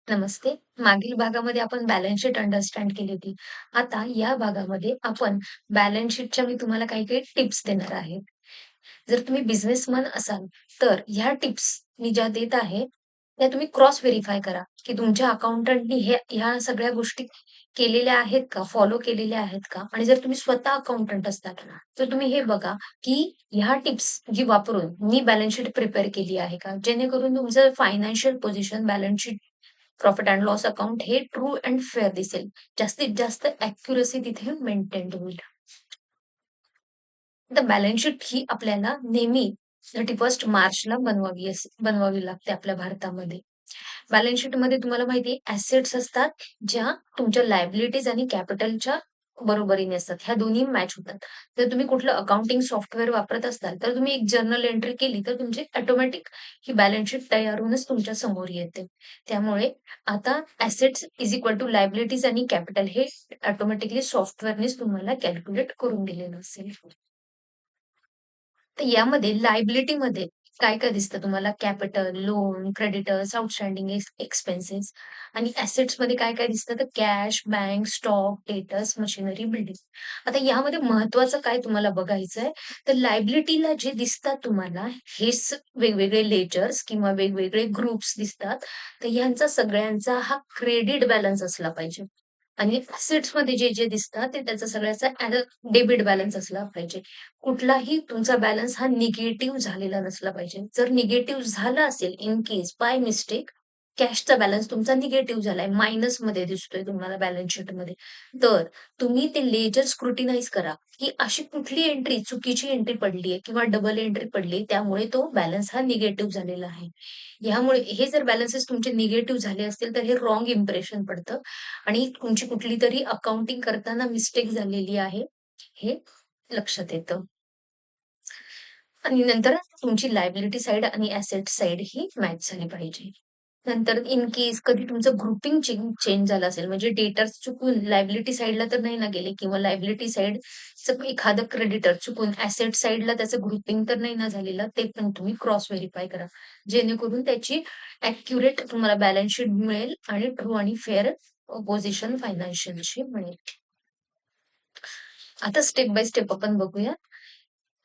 नमस्ते. मागील भागामध्ये आपण बॅलन्स शीट अंडरस्टँड केली होती. आता या भागामध्ये आपण बॅलन्स शीटच्या मी तुम्हाला काही-काही टिप्स देणार आहे. जर तुम्ही बिझनेसमन असाल, तर ह्या टिप्स मी ज्या देत आहे, त्या तुम्ही क्रॉस व्हेरिफाय करा, की तुमच्या अकाउंटंटनी ह्या सगळ्या गोष्टी केलेल्या आहेत का? फॉलो केलेल्या आहेत का? आणि जर तुम्ही स्वतः अकाउंटंट असताल, तर तुम्ही हे बघा, की ह्या टिप्स जी वापरून मी बॅलन्स शीट प्रिपेअर केली आहे का? जेणेकरून तुमचं financial position balance sheet profit and loss account हे ट्रू अँड फेअर दिसेल. जास्तीत जास्त ॲक्युरसी तिथे मेंटेन्ड होईल. तर बॅलन्स शीट ही आपल्याला नेहमी 31 मार्चला बनवावी लागते आपल्या भारतामध्ये. बॅलन्स शीटमध्ये तुम्हाला माहिती आहे ॲसेट्स असतात, ज्या तुमच्या लायबिलिटीज आणि कॅपिटलच्या बरोबरीने असतात. ह्या दोन्ही मॅच होतात. जर तुम्ही कुठलं अकाउंटिंग सॉफ्टवेअर वापरत असाल, तर तुम्ही एक जर्नल एंट्री केली, तर तुमची ऑटोमॅटिक ही बॅलन्स शीट तयार होऊनच तुमच्या समोर येते. त्यामुळे आता assets is equal to liabilities आणि कॅपिटल हे ऑटोमॅटिकली सॉफ्टवेअरनेच तुम्हाला कॅल्क्युलेट करून दिलेलं असेल. तर यामध्ये लायबिलिटीमध्ये काय-काय दिसतं तुम्हाला? Capital, loan, creditors, outstanding expenses आणि ॲसेट्समध्ये काय-काय दिसतं? तर cash, bank, stock, debtors, machinery, building. आता यामध्ये महत्त्वाचं काय तुम्हाला बघायचं आहे, तर लायबिलिटीला जे दिसतात तुम्हाला हेच वेगवेगळे लेजर्स किंवा वेगवेगळे ग्रुप्स दिसतात. तर ह्यांचा सगळ्यांचा हा क्रेडिट बॅलन्स असला पाहिजे. आणि ॲसेट्समध्ये जे दिसतात ते त्याचा सगळ्याचा डेबिट बॅलन्स असला पाहिजे. कुठलाही तुमचा बॅलन्स हा निगेटिव्ह झालेला नसला पाहिजे. जर निगेटिव्ह झाला असेल इन केस बाय मिस्टेक कॅशचा बॅलन्स तुमचा निगेटिव्ह झालाय, मायनसमध्ये दिसतोय तुम्हाला बॅलन्स शीटमध्ये. तर तुम्ही ते लेजर स्क्रुटिनाइज करा, की अशी कुठली एंट्री चुकीची एंट्री पडली आहे किंवा डबल एंट्री पडली त्यामुळे तो बॅलन्स हा निगेटिव्ह झालेला आहे. ह्यामुळे हे जर बॅलन्सेस तुमचे निगेटिव्ह झाले असतील तर हे रॉंग इम्प्रेशन पडतं आणि तुमची कुठलीतरी अकाउंटिंग करताना मिस्टेक झालेली आहे, हे लक्षात येतं. आणि नंतर तुमची लायबिलिटी साइड आणि ॲसेट साइड ही मॅच झाली पाहिजे. नंतर इन केस कधी तुमचं ग्रुपिंग चेंज झालं असेल, म्हणजे डेटर्स चुकून लायबिलिटी साइडला तर नाही ना गेले किंवा लायबिलिटी साइडचं एखादं क्रेडिटर चुकून ॲसेट साइडला त्याचं ग्रुपिंग तर नाही ना झालेलं, ते पण तुम्ही क्रॉस व्हेरिफाय करा. जेणेकरून त्याची ॲक्युरेट तुम्हाला बॅलन्स शीट मिळेल आणि ट्रू आणि फेअर पोझिशन फायनान्शियलची मिळेल. आता स्टेप बाय स्टेप आपण बघूया.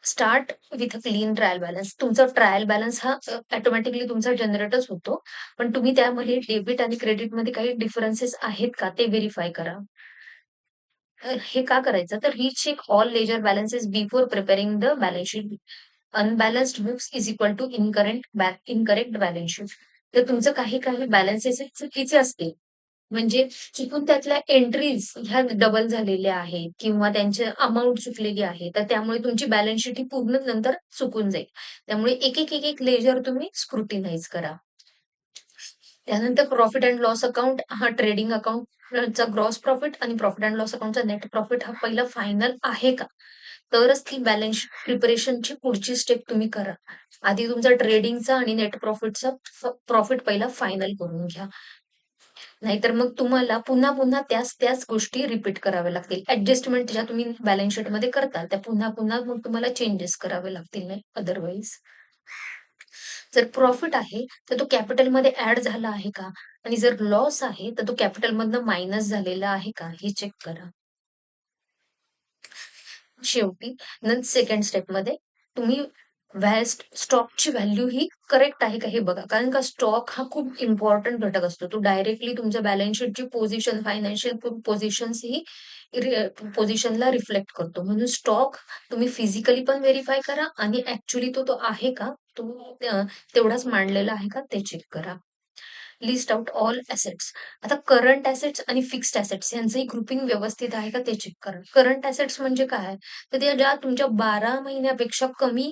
Start with a clean trial balance. तुमचा ट्रायल बॅलन्स हा ऑटोमॅटिकली तुमचा जनरेटच होतो. पण तुम्ही त्यामध्ये डेबिट आणि क्रेडिटमध्ये काही डिफरन्सेस आहेत का ते व्हेरिफाय करा. हे का करायचं? तर recheck all ledger balances before preparing the balance sheet. Unbalanced books is equal to incorrect balance sheet. तर तुमचं काही बॅलन्सेस चुकीचे असतील, म्हणजे चुकून त्यातल्या एंट्रीज ह्या डबल झालेल्या आहेत किंवा त्यांची अमाउंट चुकलेली आहे. तर त्यामुळे तुमची बॅलन्स शीट ही पूर्ण नंतर चुकून जाईल. त्यामुळे एक लेजर तुम्ही स्क्रुटिनाइज करा. त्यानंतर प्रॉफिट अँड लॉस अकाउंट हा ट्रेडिंग अकाउंटचा ग्रॉस प्रॉफिट आणि प्रॉफिट अँड लॉस अकाउंटचा नेट प्रॉफिट हा पहिला फायनल आहे का? तरच ती बॅलन्स प्रिपरेशनची पुढची स्टेप तुम्ही करा. आधी तुमचा ट्रेडिंगचा आणि नेट प्रॉफिटचा प्रॉफिट पहिला फायनल करून घ्या. नाहीतर मग तुम्हाला पुन्हा-पुन्हा त्याच गोष्टी रिपीट कराव्या लागतील. ॲडजस्टमेंट ज्या तुम्ही बॅलन्स शीटमध्ये करता, त्या पुन्हा-पुन्हा मग तुम्हाला चेंजेस करावे लागतील नाही अदरवाईज. जर प्रॉफिट आहे, तर तो कॅपिटलमध्ये ॲड झाला आहे का? आणि जर लॉस आहे, तर तो कॅपिटलमधनं मायनस झालेला आहे का? हे चेक करा. शेवटी सेकंड स्टेपमध्ये तुम्ही स्टॉकची व्हॅल्यू ही करेक्ट आहे का हे बघा. कारण का स्टॉक हा खूप इम्पोर्टंट घटक असतो. तो डायरेक्टली तुमच्या बॅलन्स शीटची पोझिशन, फायनान्शियल पोझिशन्स ही पोझिशनला रिफ्लेक्ट करतो. म्हणून स्टॉक तुम्ही फिजिकली पण व्हेरिफाय करा आणि ॲक्चुअली तो आहे का? तो तेवढाच मांडलेला आहे का? ते चेक करा. List out all assets. आता करंट असेट्स आणि फिक्स्ड असेट्स यांचंही ग्रुपिंग व्यवस्थित आहे का ते चेक करा. करंट असेट्स म्हणजे काय? तर त्या ज्या तुमच्या 12 महिन्यापेक्षा कमी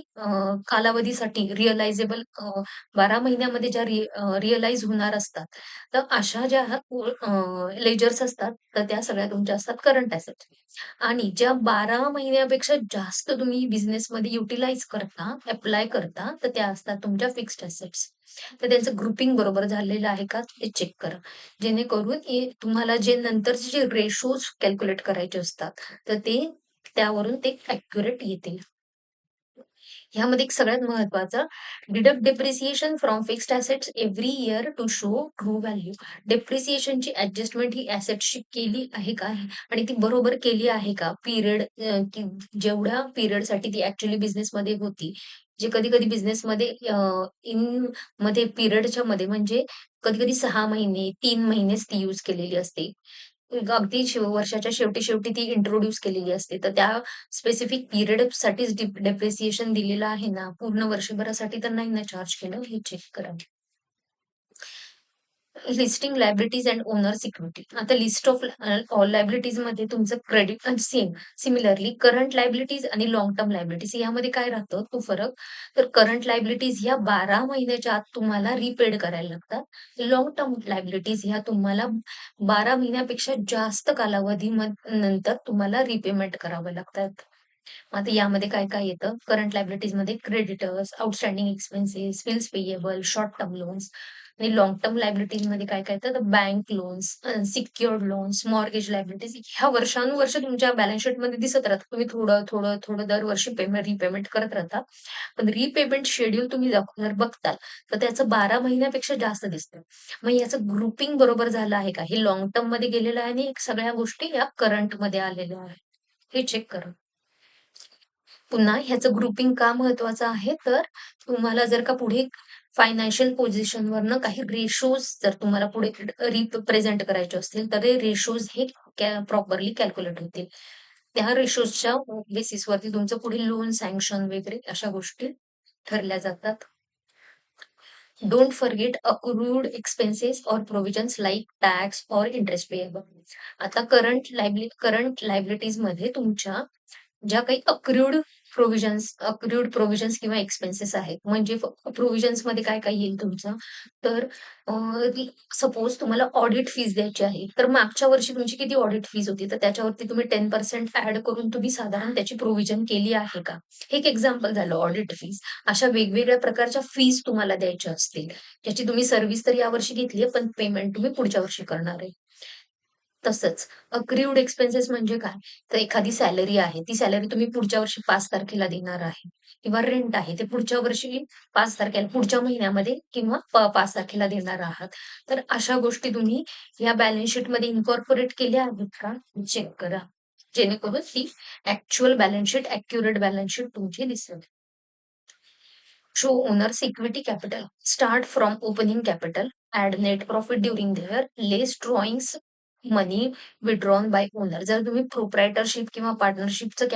कालावधीसाठी 12 महिन्यामध्ये ज्या रिअलाईज होणार असतात. तर अशा ज्या लेजर्स असतात, तर त्या सगळ्या तुमच्या असतात करंट असेट्स. आणि ज्या 12 महिन्यापेक्षा जास्त तुम्ही बिझनेसमध्ये युटिलाइज करता, ॲप्लाय करता, तर त्या असतात तुमच्या फिक्स्ड असेट्स. तर त्यांचं ग्रुपिंग बरोबर झालेलं आहे का ते चेक करा. जेणेकरून तुम्हाला जे नंतरचे जे रेशोज कॅल्क्युलेट करायचे असतात, तर ते त्यावरून ते ॲक्युरेट येतील. ह्यामध्ये एक सगळ्यात महत्त्वाचं deduct depreciation from fixed assets every year to show true value. डेप्रिसिएशनची ॲडजस्टमेंट ही असेट्सची केली आहे का? आणि ती बरोबर केली आहे का? पिरियड की जेवढ्या पिरियडसाठी ती ॲक्चुअली बिझनेसमध्ये होती. जे कधी-कधी बिझनेसमध्ये इन मध्ये पिरियडच्या मध्ये म्हणजे कधी-कधी 6 महिने, 3 महिनेच ती यूज केलेली असते. अगदी वर्षाच्या शेवटी-शेवटी ती इंट्रोड्यूस केलेली असते. तर त्या स्पेसिफिक पिरियडसाठीच डेप्रिसिएशन दिलेलं आहे ना, पूर्ण वर्षभरासाठी तर नाही ना चार्ज केलं, हे चेक करा. Listing liabilities and owners equity. आता लिस्ट ऑफ ऑल लायबिलिटीजमध्ये तुमचं क्रेडिट आणि सिमिलरली करंट लायबिलिटीज आणि लाँग टर्म लायबिलिटीज यामध्ये काय राहतं तो फरक? तर करंट लायबिलिटीज ह्या 12 महिन्याच्या आत तुम्हाला रिपेड करायला लागतात. लाँग टर्म लायबिलिटीज ह्या तुम्हाला 12 महिन्यापेक्षा जास्त कालावधी नंतर तुम्हाला रिपेमेंट करावं लागतात. आता यामध्ये काय-काय येतं? करंट लायबिलिटीजमध्ये creditors, outstanding expenses, bills payable, short term loans आणि लाँग टर्म लायबिलिटीजमध्ये काय-काय येतं? तर bank loans, secured loans, mortgage liabilities ह्या वर्षानुवर्ष तुमच्या बॅलन्स शीटमध्ये दिसत राहतात. तुम्ही थोडं, थोडं, थोडं दरवर्षी रिपेमेंट करत राहता. पण रिपेमेंट शेड्यूल तुम्ही जर बघताल, तर त्याचं 12 महिन्यापेक्षा जास्त दिसतं. मग याचं ग्रुपिंग बरोबर झालं आहे का? हे लाँग टर्ममध्ये गेलेलं आहे आणि सगळ्या गोष्टी या करंटमध्ये आलेल्या आहेत. हे चेक करा. पुन्हा ह्याचं ग्रुपिंग का महत्वाचं आहे, तर तुम्हाला जर का पुढे फायनान्शियल पोझिशनवरनं काही रेशोज जर तुम्हाला पुढे रिप्रेझेंट करायचे असतील, तर हे रेशोज हे प्रॉपरली कॅल्क्युलेट होतील. त्या रेशोजच्या बेसिसवरती तुमचं पुढे लोन सँक्शन वगैरे अशा गोष्टी ठरल्या जातात. डोंट फॉरगेट अक्रूड एक्सपेन्सेस और प्रोव्हिजन्स लाइक टॅक्स और इंटरेस्ट पेएबल. आता करंट लायबिलिटीजमध्ये तुमच्या ज्या काही अक्रूड प्रोव्हिजन्स किंवा एक्सपेन्सेस आहेत. म्हणजे प्रोव्हिजन्समध्ये काय-काय येईल तुमचं, तर अ, सपोज तुम्हाला ऑडिट फीज द्यायची आहे. तर मागच्या वर्षी तुमची किती ऑडिट फीज होती, तर त्याच्यावरती तुम्ही 10% ॲड करून तुम्ही साधारण त्याची प्रोव्हिजन केली आहे का? हे एक एक्झाम्पल झालं ऑडिट फीज. अशा वेगवेगळ्या प्रकारच्या फीज तुम्हाला द्यायच्या असतील, ज्याची तुम्ही सर्व्हिस तर यावर्षी घेतली पण पेमेंट तुम्ही पुढच्या वर्षी करणार आहे. तसंच अक्रिव्ड एक्सपेन्सेस म्हणजे काय? तर एखादी सॅलरी आहे, ती सॅलरी तुम्ही पुढच्या वर्षी 5 तारखेला देणार आहे किंवा रेंट आहे, ते पुढच्या वर्षी 5 तारखेला पुढच्या महिन्यामध्ये किंवा 5 तारखेला देणार आहात. तर अशा गोष्टी तुम्ही या बॅलन्स शीटमध्ये इन्कॉर्पोरेट केल्या आहेत का? चेक करा. जेणेकरून ती actual balance sheet, accurate balance sheet तुमची दिसेल. Show owners equity capital. Start from opening capital. Add net profit during the year. Less drawings money withdrawn by owner. जर तुम्ही प्रोप्रायटरशिप किंवा पार्टनरशिपचं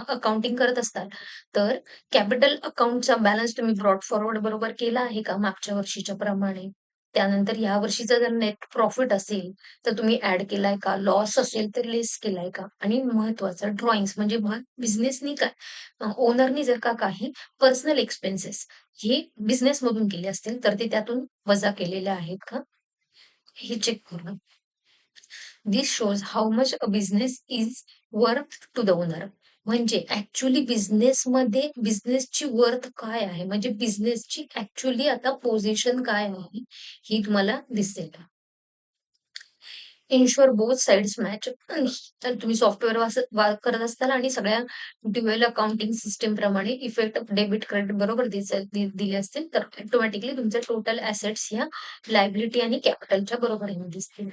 अकाउंटिंग करत असाल, तर कॅपिटल अकाउंटचा बॅलन्स तुम्ही ब्रॉट फॉरवर्ड बरोबर केला आहे का मागच्या वर्षीच्या प्रमाणे? त्यानंतर ह्या वर्षीचा जर नेट प्रॉफिट असेल, तर तुम्ही ॲड केलाय का? लॉस असेल तर लेस केलाय का? आणि महत्त्वाचं ड्रॉइंग्स म्हणजे बिझनेसनी काय ओनरनी जर का काही पर्सनल एक्सपेन्सेस हे बिझनेसमधून केले असतील, तर ते त्यातून वजा केलेले आहेत का? हे चेक करा. This shows how much a business is worth to the owner. म्हणजे ॲक्चुअली बिझनेसमध्ये बिझनेसची वर्थ काय आहे? म्हणजे बिझनेसची ॲक्चुअली आता पोझिशन काय आहे? ही तुम्हाला दिसेल. Ensure both sides match. तर तुम्ही सॉफ्टवेअर करत असताल आणि सगळ्या ड्युअल अकाउंटिंग सिस्टम प्रमाणे इफेक्ट डेबिट, क्रेडिट बरोबर दिले असतील, तर ऑटोमॅटिकली तुमचे टोटल ॲसेट्स ह्या लायबिलिटी आणि कॅपिटलच्या बरोबरीने दिसतील.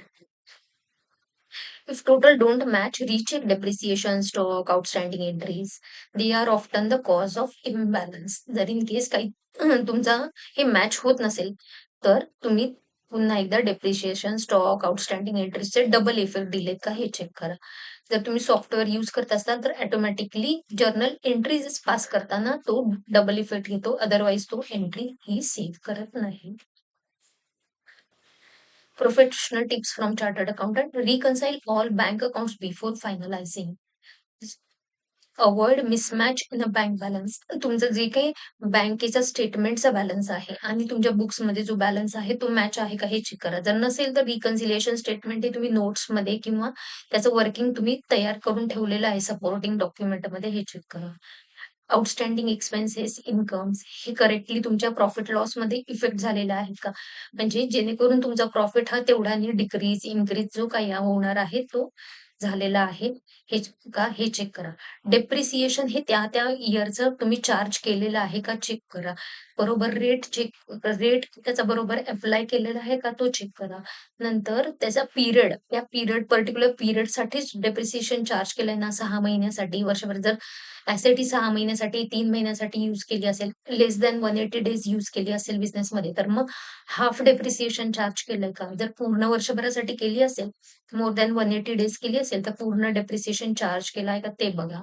If total don't match, recheck depreciation, stock, outstanding entries. They are often the cause of imbalance. जर इन केस काही तुमचा हे मॅच होत नसेल, तर तुम्ही पुन्हा एकदा डेप्रिशिएशन, स्टॉक, आउटस्टँडिंग एंट्रीजचे डबल इफेक्ट दिलेत का हे चेक करा. जर तुम्ही सॉफ्टवेअर यूज करत असाल, तर ऑटोमॅटिकली जर्नल एंट्रीज पास करताना तो डबल इफेक्ट घेतो. अदरवाईज तो एंट्री ही सेव्ह करत नाही. Professional tips from chartered accountant. Reconcile all bank accounts before finalizing. Avoid mismatch in a bank balance. तुमचं जे काही बँकेचा स्टेटमेंटचा बॅलन्स आहे आणि तुमच्या बुक्समध्ये जो बॅलन्स आहे तो मॅच आहे का हे चेक करा. जर नसेल तर रिकन्सिलिएशन स्टेटमेंट हे तुम्ही नोट्समध्ये किंवा त्याचं वर्किंग तुम्ही तयार करून ठेवलेलं आहे सपोर्टिंग डॉक्युमेंटमध्ये हे चेक करा. आउटस्टँडिंग एक्सपेन्सेस, इन्कम्स हे करेक्टली तुमच्या प्रॉफिट लॉसमध्ये इफेक्ट झालेला आहे का? म्हणजे जेणेकरून तुमचा प्रॉफिट हा तेवढ्याने डिक्रीज, इन्क्रीज जो काही होणार आहे तो झालेला आहे हे चेक करा. डेप्रिसिएशन हे त्या इयरचं तुम्ही चार्ज केलेलं आहे का चेक करा. बरोबर रेट त्याचा बरोबर अप्लाय केलेला आहे का तो चेक करा. नंतर त्याचा पिरियड, त्या पर्टिक्युलर पिरियडसाठीच डेप्रिसिएशन चार्ज केलंय ना 6 महिन्यासाठी, वर्षभर जर ॲसेट ही 6 महिन्यासाठी, 3 महिन्यासाठी यूज केली असेल, लेस दॅन 180 डेज यूज केली असेल बिझनेसमध्ये, तर मग हाल्फ डेप्रिसिएशन चार्ज केलंय का? जर पूर्ण वर्षभरासाठी केली असेल, मोर दॅन 180 डेज केली असेल, तर पूर्ण डेप्रिसिएशन चार्ज केलाय का ते बघा.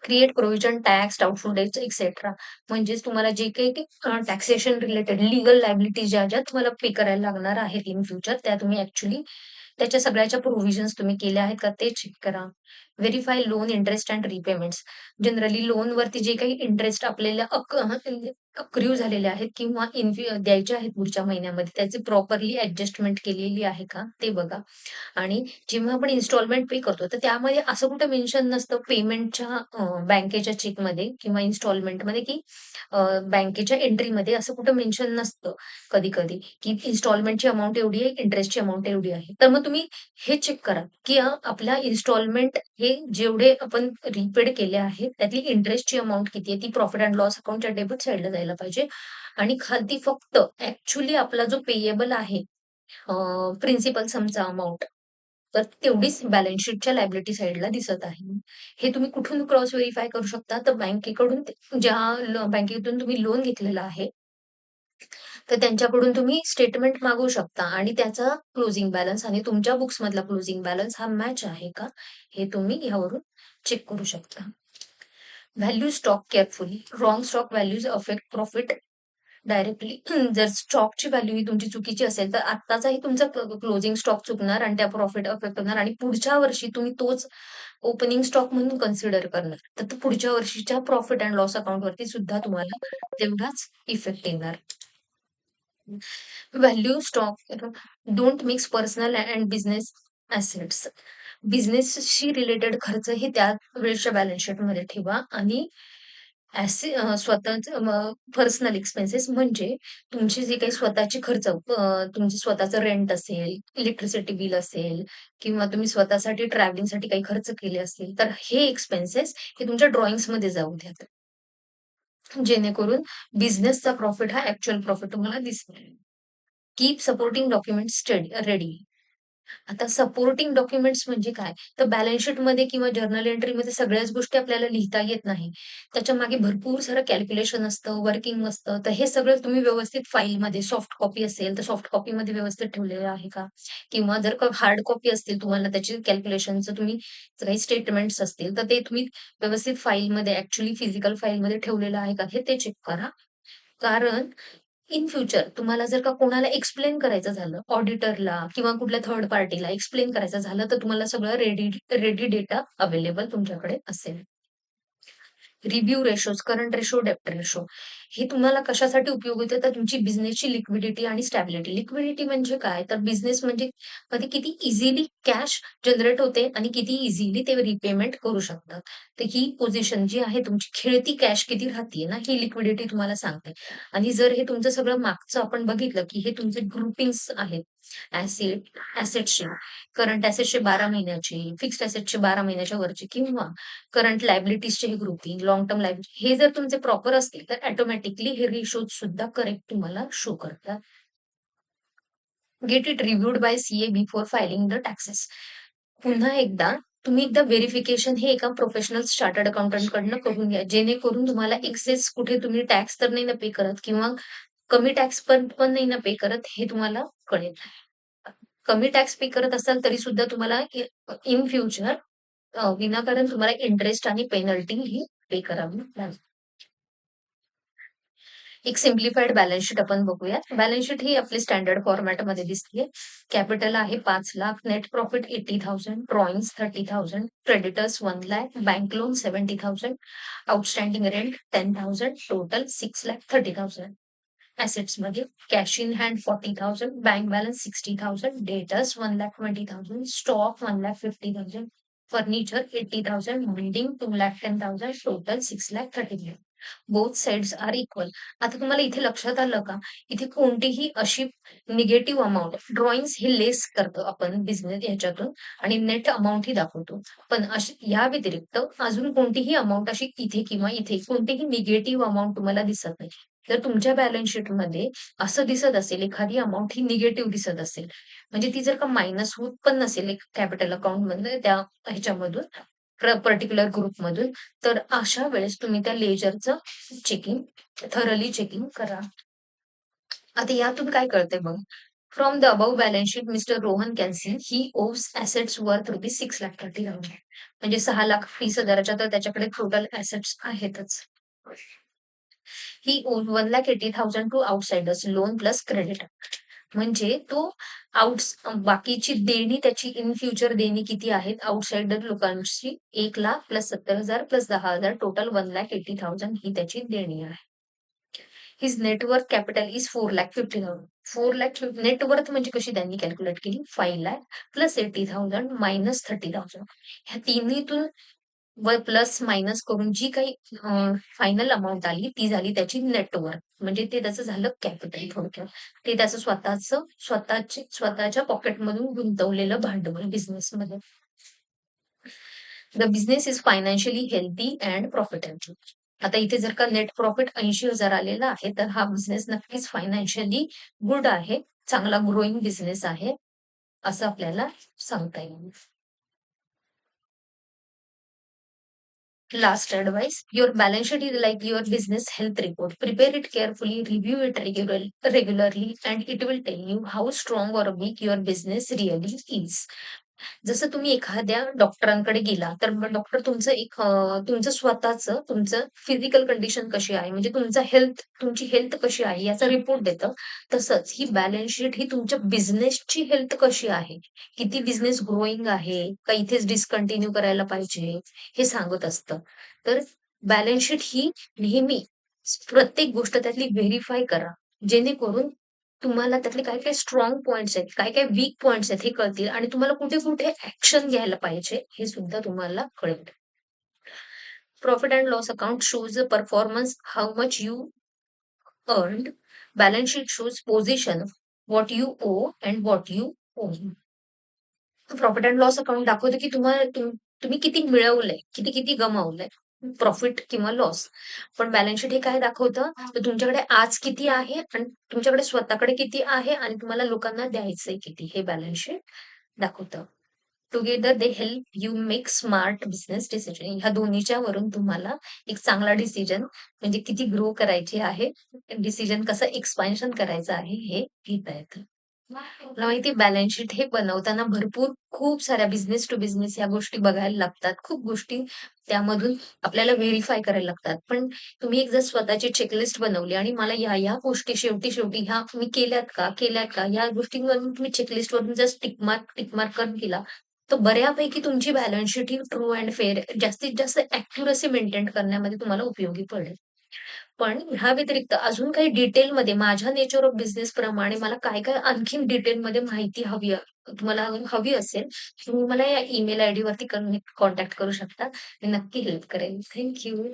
Create provision tax, doubtful debts etcetera. म्हणजेच तुम्हाला जे काही टॅक्सेशन रिलेटेड लीगल लायबिलिटी ज्या तुम्हाला पे करायला लागणार आहेत इन फ्युचर, त्या तुम्ही ॲक्चुअली त्याच्या सगळ्याच्या प्रोव्हिजन्स तुम्ही केल्या आहेत का ते चेक करा. Verify loan interest and repayments. Generally लोनवरती जे काही इंटरेस्ट आपल्याला अक्रिव्ह झालेले आहेत किंवा द्यायचे आहेत पुढच्या महिन्यामध्ये, त्याची प्रॉपरली ॲडजस्टमेंट केलेली आहे का ते बघा. आणि जेव्हा आपण इन्स्टॉलमेंट पे करतो, तर त्यामध्ये असं कुठं मेन्शन नसतं पेमेंटच्या बँकेच्या चेकमध्ये किंवा इन्स्टॉलमेंटमध्ये, की बँकेच्या एंट्रीमध्ये असं कुठं मेन्शन नसतं कधी-कधी, की इन्स्टॉलमेंटची अमाउंट एवढी आहे, इंटरेस्टची अमाउंट एवढी आहे. तर मग तुम्ही हे चेक करा, की आपल्या इन्स्टॉलमेंट हे जेवढे आपण रिपेड केले आहेत, त्यातली इंटरेस्टची अमाउंट किती आहे, ती प्रॉफिट अँड लॉस अकाउंटच्या डेबिट साइडला जायला पाहिजे आणि खालती फक्त ॲक्चुअली आपला जो पेएबल आहे, प्रिन्सिपल समचा अमाउंट, तर तेवढीच बॅलन्स शीटच्या लायबिलिटी साइडला दिसत आहे. हे तुम्ही कुठून क्रॉस व्हेरिफाय करू शकता? तर बँकेकडून बँकेतून तुम्ही लोन घेतलेलं आहे, तर त्यांच्याकडून तुम्ही स्टेटमेंट मागवू शकता आणि त्याचा क्लोजिंग बॅलन्स आणि तुमच्या बुक्समधला क्लोजिंग बॅलन्स हा मॅच आहे का? हे तुम्ही यावरून चेक करू शकता. Value stock carefully. Wrong stock values affect profit directly. जर स्टॉकची व्हॅल्यू ही तुमची चुकीची असेल, तर आत्ताचाही तुमचा क्लोजिंग स्टॉक चुकणार आणि त्या प्रॉफिट अफेक्ट होणार आणि पुढच्या वर्षी तुम्ही तोच ओपनिंग स्टॉक म्हणून कन्सिडर करणार. तर तो पुढच्या वर्षीच्या प्रॉफिट अँड लॉस अकाउंटवरती सुद्धा तुम्हाला तेवढाच इफेक्ट येणार. Value stock don't mix personal and business assets. बिझनेसशी रिलेटेड खर्च हे त्या वेळच्या बॅलन्स शीटमध्ये ठेवा आणि स्वतःचं पर्सनल एक्सपेन्सेस म्हणजे तुमचे जे काही स्वतःचे खर्च, तुमचे स्वतःचं रेंट असेल, इलेक्ट्रिसिटी बिल असेल किंवा तुम्ही स्वतःसाठी ट्रॅव्हलिंगसाठी काही खर्च केले असतील, तर हे एक्सपेन्सेस हे तुमच्या ड्रॉइंग्समध्ये जाऊ द्यात. जेणेकरून बिझनेसचा प्रॉफिट हा ॲक्चुअल प्रॉफिट तुम्हाला दिसेल. Keep supporting documents ready. आता सपोर्टिंग डॉक्युमेंट्स म्हणजे काय? तर बॅलन्स शीटमध्ये किंवा जर्नल एंट्रीमध्ये सगळ्याच गोष्टी आपल्याला लिहिता येत नाही. त्याच्यामागे भरपूर सारं कॅल्क्युलेशन असतं, वर्किंग असतं. तर हे सगळं तुम्ही व्यवस्थित फाईलमध्ये सॉफ्ट कॉपी असेल, तर सॉफ्ट कॉपीमध्ये व्यवस्थित ठेवलेलं आहे का? किंवा जर का हार्ड कॉपी असतील तुम्हाला त्याची कॅल्क्युलेशनचं तुम्ही काही स्टेटमेंट्स असतील, तर ते तुम्ही व्यवस्थित फाईलमध्ये ॲक्चुअली फिजिकल फाईलमध्ये ठेवलेलं आहे का? हे ते चेक करा. कारण इन फ्युचर तुम्हाला जर का कोणाला एक्सप्लेन करायचं झालं, ऑडिटरला किंवा कुठल्या थर्ड पार्टीला एक्सप्लेन करायचं झालं, तर तुम्हाला सगळं रेडी रेडी डेटा अवेलेबल तुमच्याकडे असेल. रिव्ह्यू रेशोज, करंट रेशो, डेब्ट रेशो हे तुम्हाला कशासाठी उपयोगी येतं? तर तुमची बिझनेसची लिक्विडिटी आणि स्टॅबिलिटी. लिक्विडिटी म्हणजे काय? तर बिझनेस म्हणजे मध्ये किती इझिली कॅश जनरेट होते आणि किती इझिली ते रिपेमेंट करू शकतात. तर ही पोझिशन जी आहे तुमची खेळती कॅश किती राहतीये ना, ही लिक्विडिटी तुम्हाला सांगते. आणि जर हे तुमचं सगळं मागचं आपण बघितलं, की हे तुमचे ग्रुपिंग्स आहेत ॲसेटचे, करंट ॲसेटचे 12 महिन्याचे, फिक्स्ड ॲसेटचे 12 महिन्याच्या वरचे किंवा करंट लायबिलिटीजचे हे ग्रुपिंग, लाँग टर्म लायबिलिटी हे जर तुमचे प्रॉपर असतील, तर ऑटोमॅटिकली हे रेशोज सुद्धा करेक्ट तुम्हाला शो करतात. Get it reviewed by CA before filing the taxes. पुन्हा एकदा तुम्ही व्हेरिफिकेशन हे एका प्रोफेशनल चार्टर्ड अकाउंटंट कडनं करून घ्या. जेणेकरून तुम्हाला एक्सेस कुठे तुम्ही टॅक्स तर नाही ना पे करत किंवा कमी टॅक्स पण पण नाही ना पे करत हे तुम्हाला कळेल. कमी टॅक्स पे करत असाल तरी सुद्धा तुम्हाला इन फ्युचर विनाकारण तुम्हाला इंटरेस्ट आणि पेनल्टी ही पे करावी लागेल. एक सिम्प्लिफाईड बॅलन्स शीट आपण बघूया. बॅलन्स शीट ही आपली स्टँडर्ड फॉर्मॅटमध्ये दिसते. कॅपिटल आहे 5,00,000, net profit 80,000, drawings 30,000, creditors 1,00,000, bank loan 70,000, outstanding rent 10,000, total 6,30,000. ॲसेट्समध्ये cash in hand 40,000, bank balance 60,000, debtors 1,20,000, stock 1,50,000, furniture 80,000, building 2,10,000, total 6,30,000. Both sides are equal. आता तुम्हाला इथे लक्षात आलं का? इथे कोणतीही अशी निगेटिव्ह अमाउंट ड्रॉइंग्स हे लेस करतो आपण बिझनेस ह्याच्यातून आणि नेट अमाउंट ही दाखवतो. पण अशी या व्यतिरिक्त अजून कोणतीही अमाउंट अशी इथे किंवा इथे कोणतीही निगेटिव्ह अमाउंट तुम्हाला दिसत नाही. जर तुमच्या बॅलन्स शीटमध्ये असं दिसत असेल, एखादी अमाउंट ही निगेटिव्ह दिसत असेल, म्हणजे ती जर का मायनस होत पण नसेल एक कॅपिटल अकाउंटमधनं त्या ह्याच्यामधून पर्टिक्युलर ग्रुपमधून, तर अशा वेळेस तुम्ही त्या लेजरचं चेकिंग थरली चेकिंग करा. आता यातून काय कळतंय बघा. From the above balance sheet mister Rohan can see he owes assets worth rupees 6,30,000 म्हणजे 6,30,000 तर त्याच्याकडे टोटल असेट्स आहेतच. He owes 1,80,000 to outsiders loan plus credit. म्हणजे तो बाकीची देणी त्याची इन फ्युचर देणी किती आहेत आउटसाइडर लोकांची 1,00,000 प्लस 70,000 प्लस 10,000 टोटल 1,80,000 ही त्याची देणी आहे. His net worth capital is 4,50,000. 4,00,000 net worth म्हणजे कशी त्यांनी कॅल्क्युलेट केली 5,00,000 प्लस 80,000 मायनस 30,000 ह्या तिन्हीतून व प्लस मायनस करून जी काही फायनल अमाउंट आली ती झाली त्याची नेटवर्थ म्हणजे ते त्याचं झालं कॅपिटल थोडक्यात. ते त्याचं स्वतःच्या पॉकेटमधून गुंतवलेलं भांडवल बिझनेसमध्ये. The business is financially healthy and profitable. आता इथे जर का नेट प्रॉफिट 80,000 आलेला आहे, तर हा बिझनेस नक्कीच फायनान्शियली गुड आहे. चांगला ग्रोइंग बिझनेस आहे, असं आपल्याला सांगता येईल. Last advice, your balance sheet is like your business health report. Prepare it carefully, review it regularly, and it will tell you how strong or weak your business really is. जसं तुम्ही एखाद्या डॉक्टरांकडे गेला, तर मग डॉक्टर तुमचं तुमचं स्वतःचं तुमचं फिजिकल कंडिशन कशी आहे, म्हणजे तुमची हेल्थ कशी आहे याचा रिपोर्ट देतं. तसंच ही बॅलन्स शीट ही तुमच्या बिझनेसची हेल्थ कशी आहे, किती बिझनेस ग्रोइंग आहे, का इथेच डिस्कंटिन्यू करायला पाहिजे, हे सांगत असतं. तर बॅलन्स शीट ही नेहमी प्रत्येक गोष्ट त्यातली व्हेरिफाय करा. जेणेकरून तुम्हाला त्यातले काय-काय स्ट्रॉंग पॉइंट्स आहेत, काय-काय वीक पॉइंट्स आहेत हे कळतील आणि तुम्हाला कुठे-कुठे ॲक्शन घ्यायला पाहिजे हे सुद्धा तुम्हाला कळेल. Profit and loss account shows the performance, how much you earned. Balance sheet shows position, what you owe and what you own. Profit and loss account दाखवतं की तुम्ही किती मिळवलंय, किती-किती गमावलंय, प्रॉफिट किंवा लॉस. पण बॅलन्स शीट हे काय दाखवतं, तर तुमच्याकडे आज किती आहे आणि तुमच्याकडे स्वतःकडे किती आहे आणि तुम्हाला लोकांना द्यायचंय किती, हे बॅलन्स शीट दाखवतं. Together they help you make smart business decision. ह्या दोन्हीच्या वरून तुम्हाला एक चांगला डिसिजन म्हणजे किती ग्रो करायची आहे, डिसिजन कसं एक्सपान्शन करायचं आहे, हे घेता येतं. मला माहिती आहे बॅलन्स शीट हे बनवताना खूप साऱ्या बिझनेस टू बिझनेस ह्या गोष्टी बघायला लागतात. खूप गोष्टी त्यामधून आपल्याला व्हेरिफाय करायला लागतात. पण तुम्ही एक जर स्वतःची चेकलिस्ट बनवली आणि मला या गोष्टी शेवटी ह्या मी केल्यात का? या गोष्टींवरून तुम्ही चेकलिस्टवरून जर टिक मार्क केला, तर बऱ्यापैकी तुमची balance sheet he true and fair जास्तीत जास्त ॲक्युरसी मेंटेन करण्यामध्ये तुम्हाला उपयोगी पडेल. पण ह्या व्यतिरिक्त अजून काही डिटेलमध्ये माझ्या नेचर ऑफ बिझनेस प्रमाणे मला काय-काय आणखीन डिटेलमध्ये माहिती तुम्हाला हवी असेल, तुम्ही मला या ईमेल आयडीवरती कॉन्टॅक्ट करू शकता. मी नक्की हेल्प करेन. Thank you.